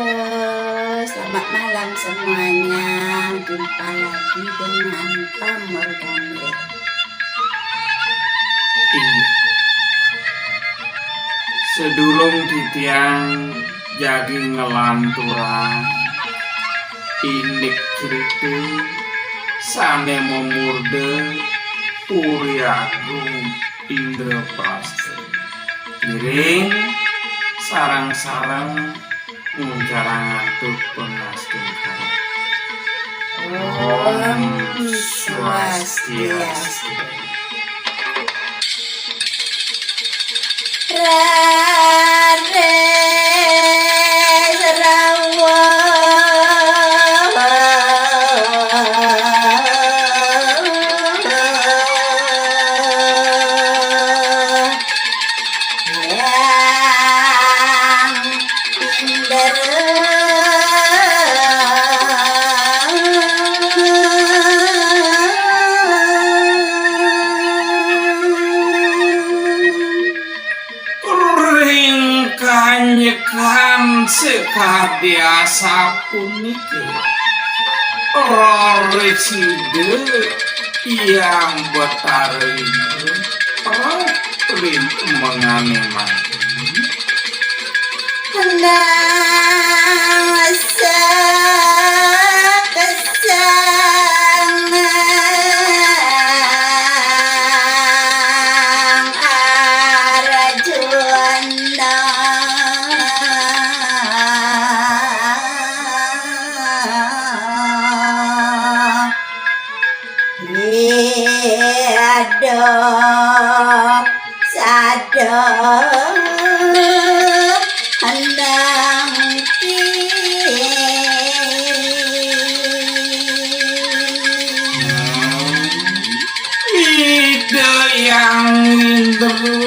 Selamat malam semuanya. Jumpa lagi dengan kamu Daniel. Sedulung tiyang jadi ngelanturan indik cerita sane memurde puri agung Indra Prastha miring sarang-sarang menjarang atuk pengastung Om Swastiastu. Rare rawa Kanyekan sekadiasa puniki Roriside yang betarindu Perin menganiman Nasa kesangan arajuana Ada sadar handang ide yang indru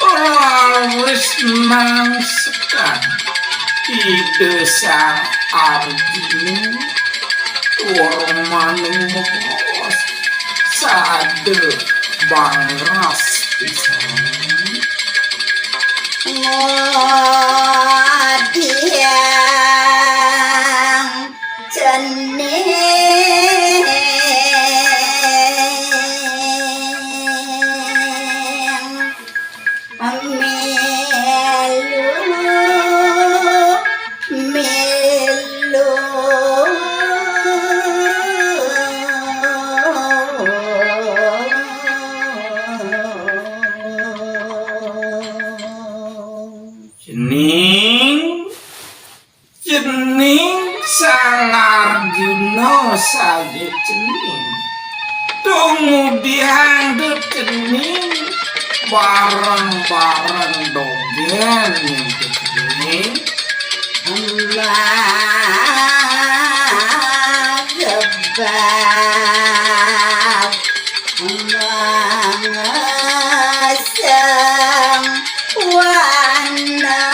Roris nangsekan ide sa arjuna Warmanung mokos sade bangras pisan ngodiang cening melu Jening sang Arjuna saja jening tunggu dianggut jening bareng-bareng dogen yang jening gebab mengasang wana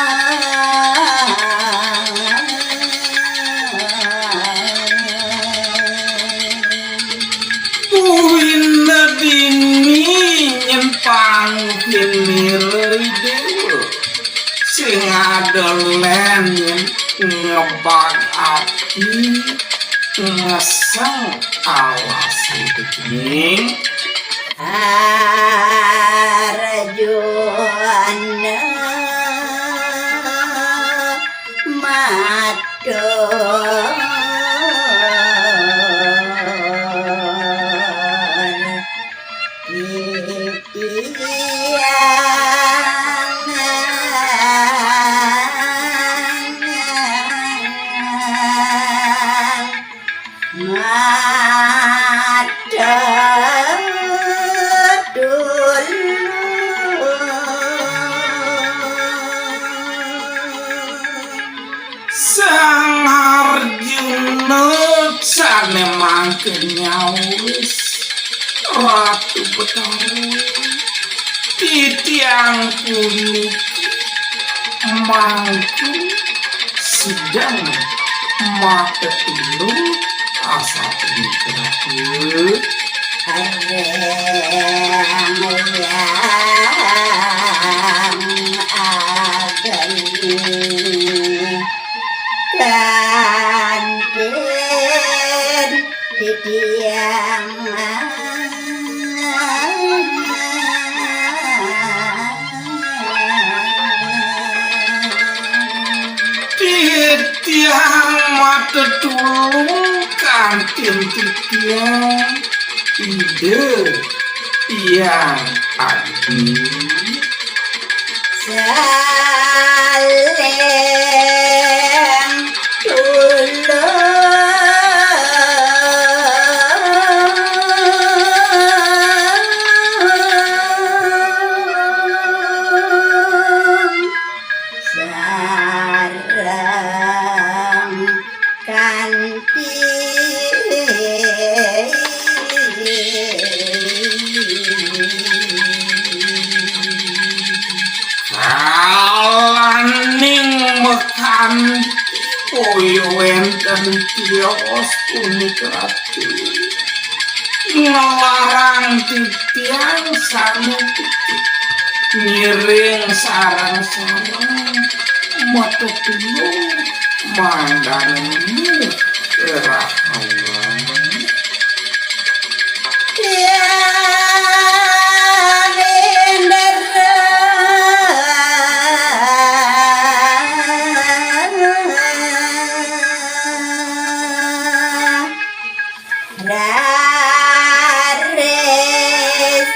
Wina dini nyempang piniri dewa sing adolen ngebag api ngeseng alas itu jening arjuana madon Sang Arjuna sane mangke nyawis Ratu Betara tiyang puniki mangke sedang mata tulung asa pikirku yang agani tiyang mata tulung kantin tiyang ide tiyang agung saling tulung sareng kanthi kalaning mekan koyo enten tios punika ngelarang titiang sami miring sarang-sarang mata tulung mandangmu kerahawan raris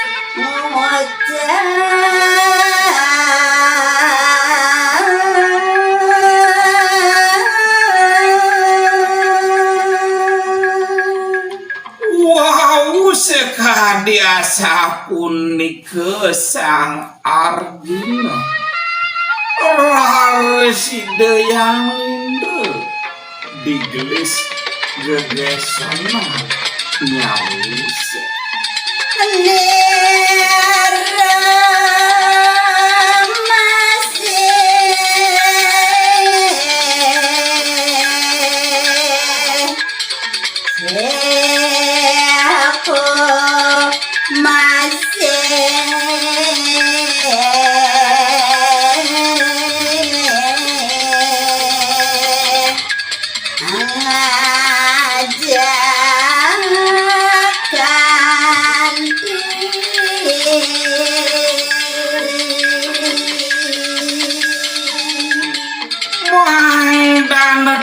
wow sekadiasa punika sang Arjuna rarisida yang linda digelis gegesana nyawis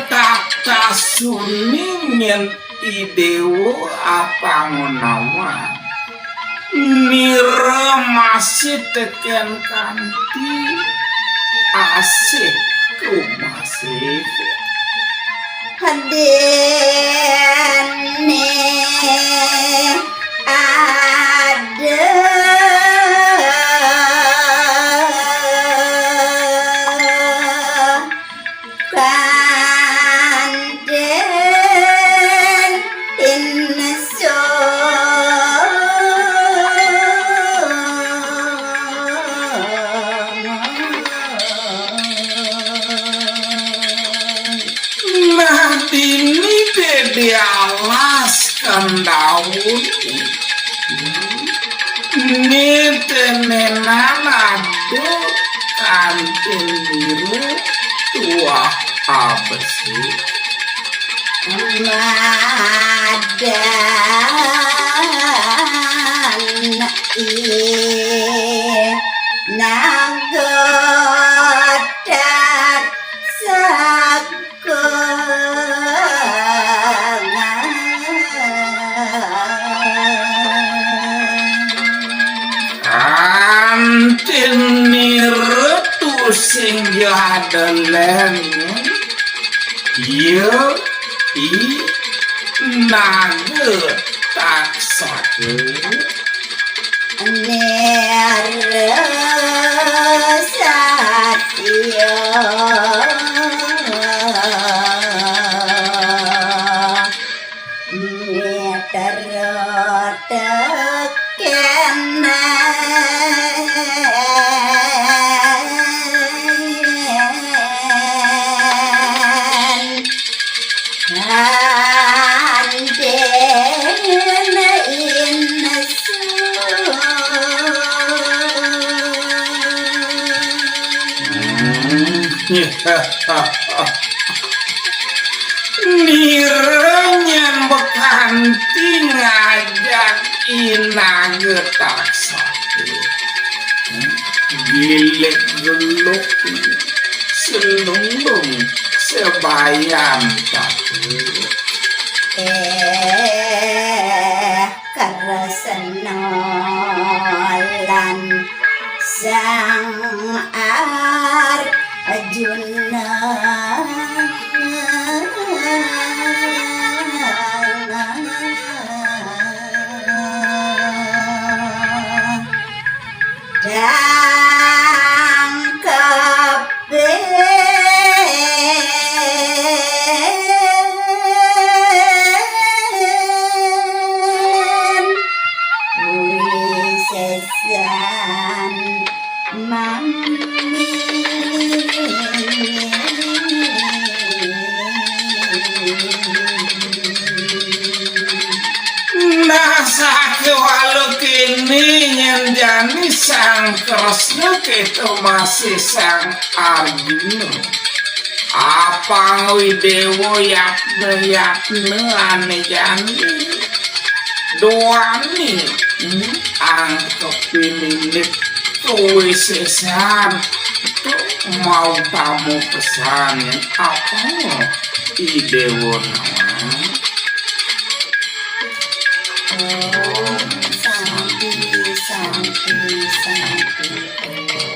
tata suningin idewo apa ngunawan mira masih teken kanti asik ku masih hadene ada kanten inso Nadini dede alaskan daun nitenenan ado kantin biru tua abesi madan nagotat kantin biru tu sing jadelen iya i naga taksake satya Nirenyen bekanti ngajak inaga taksake gilek geluk selunglung sebagai pelayan tapi keresenolan sang Arjuna dan kepen wisesan mami nasa walau kini nyanjani sang Kresna itu masih sang Arjuna apa widewo yakne ane jani doani angkep ini kewisesan mau tamu pesan apa idewo namanya santih santih santih